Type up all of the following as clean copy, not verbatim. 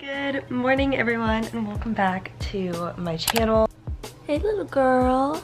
Good morning everyone and welcome back to my channel. Hey little girl.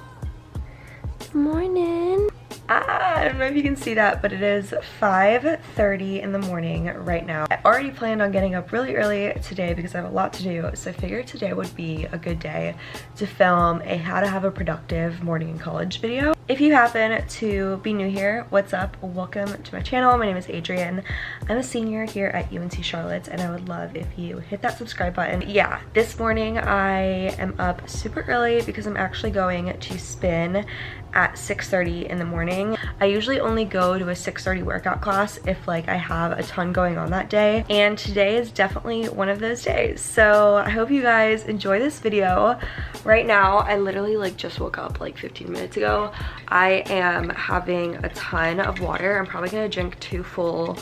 Good morning. I don't know if you can see that, but it is 5:30 in the morning right now. I already planned on getting up really early today because I have a lot to do, so I figured today would be a good day to film a how to have a productive morning in college video. If you happen to be new here, what's up? Welcome to my channel. My name is Adrienne. I'm a senior here at UNC Charlotte and I would love if you hit that subscribe button. Yeah, this morning I am up super early because I'm actually going to spin at 6:30 in the morning. I usually only go to a 6:30 workout class if like I have a ton going on that day, and today is definitely one of those days. So I hope you guys enjoy this video. Right now I literally like just woke up like 15 minutes ago. I am having a ton of water. I'm probably gonna drink 2 full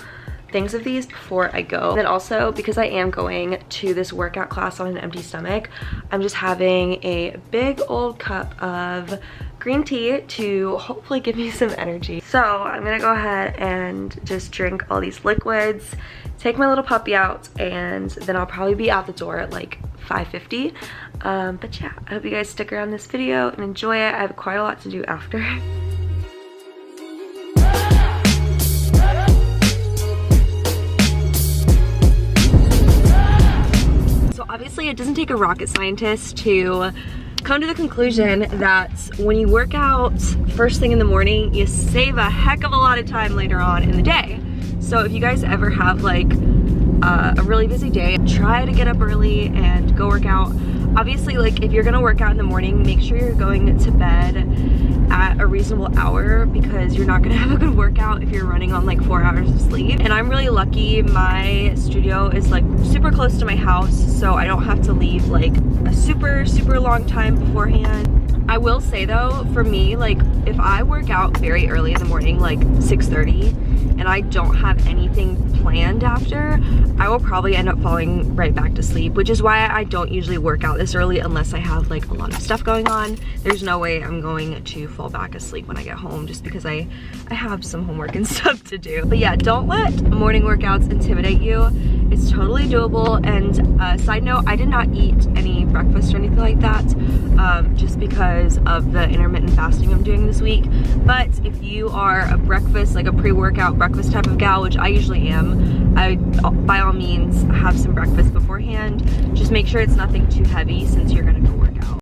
things of these before I go. And then also, because I am going to this workout class on an empty stomach, I'm just having a big old cup of green tea to hopefully give me some energy. So I'm gonna go ahead and just drink all these liquids, take my little puppy out, and then I'll probably be out the door at like 5:50. But yeah, I hope you guys stick around this video and enjoy it. I have quite a lot to do after. Obviously, it doesn't take a rocket scientist to come to the conclusion that when you work out first thing in the morning, you save a heck of a lot of time later on in the day. So if you guys ever have like a really busy day, try to get up early and go work out. Obviously, like if you're gonna work out in the morning, make sure you're going to bed at a reasonable hour because you're not gonna have a good workout if you're running on like 4 hours of sleep. And I'm really lucky, my studio is like super close to my house, so I don't have to leave like a super long time beforehand. I will say though, for me, like if I work out very early in the morning, like 6:30, and I don't have anything planned after, I will probably end up falling right back to sleep, which is why I don't usually work out this early unless I have like a lot of stuff going on. There's no way I'm going to fall back asleep when I get home just because I have some homework and stuff to do. But yeah, don't let morning workouts intimidate you. It's totally doable. And side note, I did not eat any breakfast or anything like that just because of the intermittent fasting I'm doing this week. But if you are a breakfast, like a pre-workout breakfast type of gal, which I usually am, I by all means have some breakfast beforehand. Just make sure it's nothing too heavy since you're gonna go work out.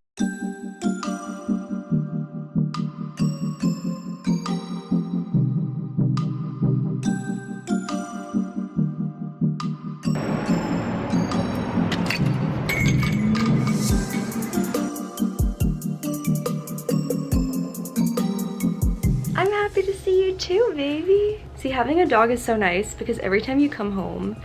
I'm happy to see you too, baby. See, having a dog is so nice because every time you come home,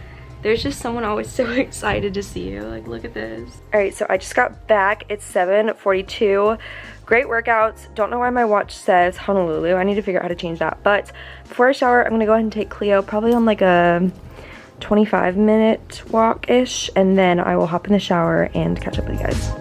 there's just someone always so excited to see you. Like, look at this. All right, so I just got back. It's 7:42. Great workouts. Don't know why my watch says Honolulu. I need to figure out how to change that. But before I shower, I'm gonna go ahead and take Cleo probably on like a 25-minute walk-ish, and then I will hop in the shower and catch up with you guys.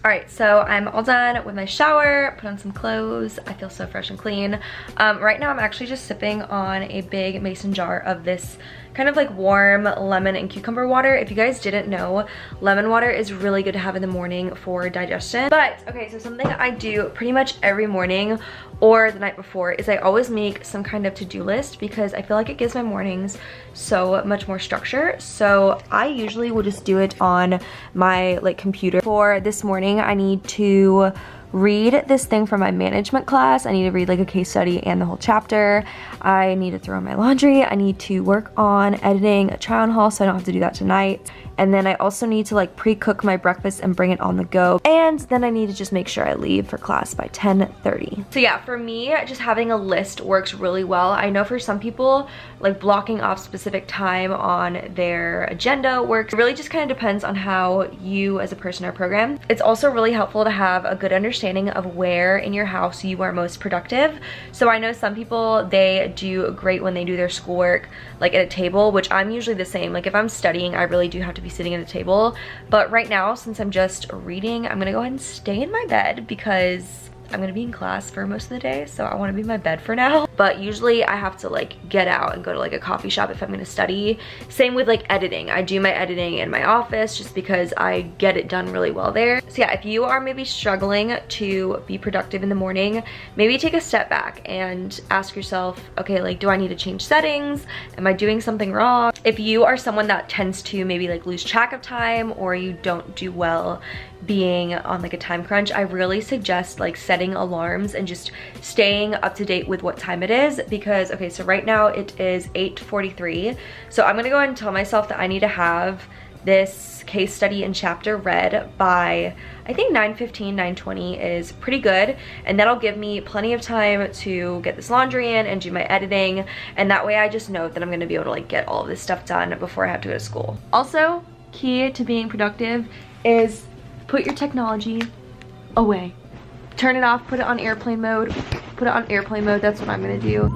Alright, so I'm all done with my shower, put on some clothes. I feel so fresh and clean. Right now I'm actually just sipping on a big mason jar of this kind of like warm lemon and cucumber water. If you guys didn't know, lemon water is really good to have in the morning for digestion. But okay, so something I do pretty much every morning or the night before is I always make some kind of to-do list because I feel like it gives my mornings so much more structure. So I usually will just do it on my like computer. For this morning, I need to read this thing from my management class. I need to read like a case study and the whole chapter. I need to throw in my laundry. I need to work on editing a try-on haul so I don't have to do that tonight. and then I also need to like pre-cook my breakfast and bring it on the go, and then I need to just make sure I leave for class by 10:30. So yeah, for me, just having a list works really well. I know for some people, like blocking off specific time on their agenda works. It really just kind of depends on how you as a person are programmed. It's also really helpful to have a good understanding of where in your house you are most productive. So I know some people, they do great when they do their schoolwork like at a table, which I'm usually the same. Like if I'm studying, I really do have to be sitting at a table. But right now, since I'm just reading, I'm gonna go ahead and stay in my bed because I'm gonna be in class for most of the day, so I wanna be in my bed for now. But usually I have to like get out and go to like a coffee shop if I'm gonna study. Same with like editing. I do my editing in my office just because I get it done really well there. So yeah, if you are maybe struggling to be productive in the morning, maybe take a step back and ask yourself, okay, like do I need to change settings? Am I doing something wrong? If you are someone that tends to maybe like lose track of time, or you don't do well being on like a time crunch, I really suggest like setting alarms and just staying up to date with what time it is. Because okay, so right now it is 8:43, so I'm gonna go ahead and tell myself that I need to have this case study and chapter read by, I think 9:15, 9:20 is pretty good, and that'll give me plenty of time to get this laundry in and do my editing, and that way I just know that I'm gonna be able to like get all of this stuff done before I have to go to school. Also, key to being productive is put your technology away. Turn it off, put it on airplane mode. Put it on airplane mode, that's what I'm gonna do.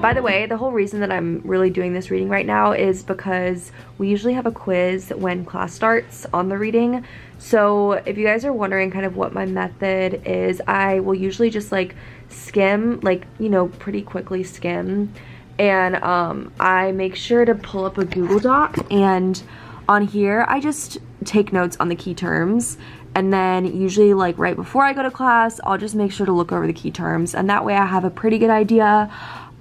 By the way, the whole reason that I'm really doing this reading right now is because we usually have a quiz when class starts on the reading. So if you guys are wondering kind of what my method is, I will usually just like skim, like, you know, pretty quickly skim. And I make sure to pull up a Google Doc, and on here I just take notes on the key terms. And then usually like right before I go to class, I'll just make sure to look over the key terms, and that way I have a pretty good idea.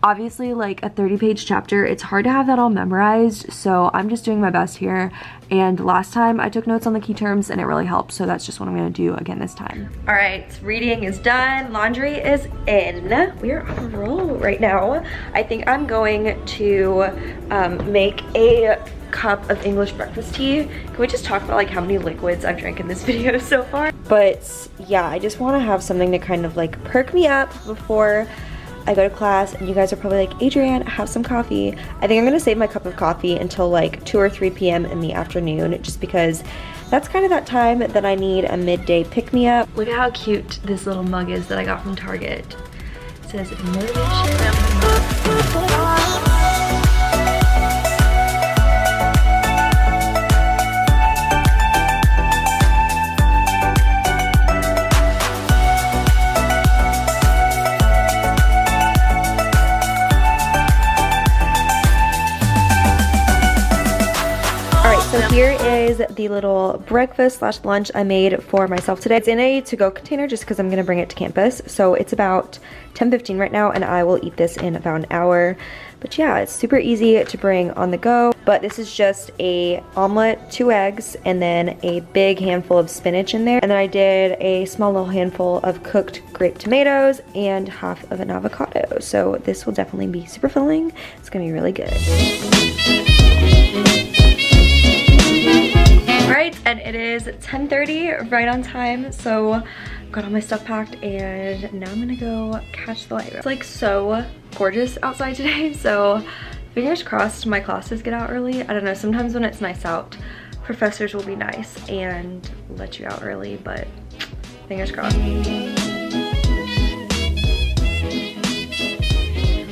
Obviously, like a 30-page chapter, it's hard to have that all memorized, so I'm just doing my best here. And last time I took notes on the key terms and it really helped, so that's just what I'm gonna do again this time. All right, reading is done, laundry is in. We are on a roll right now. I think I'm going to make a cup of English breakfast tea. Can we just talk about like how many liquids I've drank in this video so far? But yeah, I just wanna have something to kind of like perk me up before I go to class, and you guys are probably like, Adrienne, have some coffee. I think I'm gonna save my cup of coffee until like 2 or 3 p.m. in the afternoon, just because that's kind of that time that I need a midday pick-me-up. Look at how cute this little mug is that I got from Target. It says motivation. So here is the little breakfast slash lunch I made for myself today. It's in a to-go container just because I'm gonna bring it to campus. So it's about 10:15 right now, and I will eat this in about an hour. But yeah, it's super easy to bring on the go. But this is just a omelet, 2 eggs, and then a big handful of spinach in there. And then I did a small little handful of cooked grape tomatoes and half of an avocado. So this will definitely be super filling. It's gonna be really good. Alright, and it is 10:30, right on time, so got all my stuff packed, and now I'm gonna go catch the light. It's like so gorgeous outside today, so fingers crossed my classes get out early. I don't know, sometimes when it's nice out, professors will be nice and let you out early, but fingers crossed.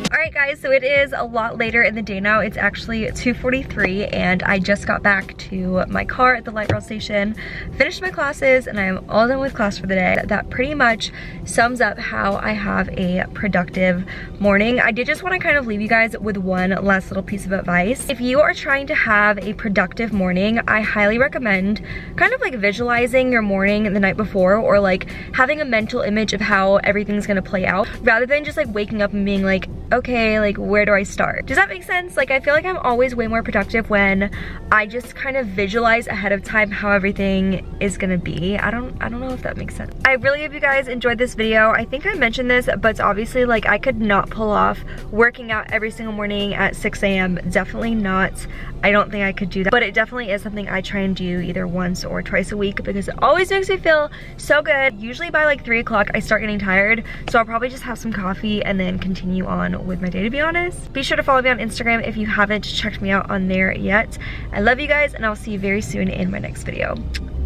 Alright guys, so it is a lot later in the day now. It's actually 2:43, and I just got back to my car at the light rail station, finished my classes, and I am all done with class for the day. That pretty much sums up how I have a productive morning. I did just want to kind of leave you guys with one last little piece of advice. If you are trying to have a productive morning, I highly recommend kind of like visualizing your morning the night before, or like having a mental image of how everything's gonna play out, rather than just like waking up and being like, okay, okay, like where do I start? Does that make sense? Like I feel like I'm always way more productive when I just kind of visualize ahead of time how everything is gonna be. I don't know if that makes sense. I really hope you guys enjoyed this video. I think I mentioned this, but obviously like I could not pull off working out every single morning at 6 a.m. Definitely not. I don't think I could do that, but it definitely is something I try and do either once or twice a week because it always makes me feel so good. Usually by like 3 o'clock I start getting tired, so I'll probably just have some coffee and then continue on with my day, to be honest. Be sure to follow me on Instagram if you haven't checked me out on there yet. I love you guys, and I'll see you very soon in my next video.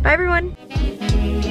Bye everyone.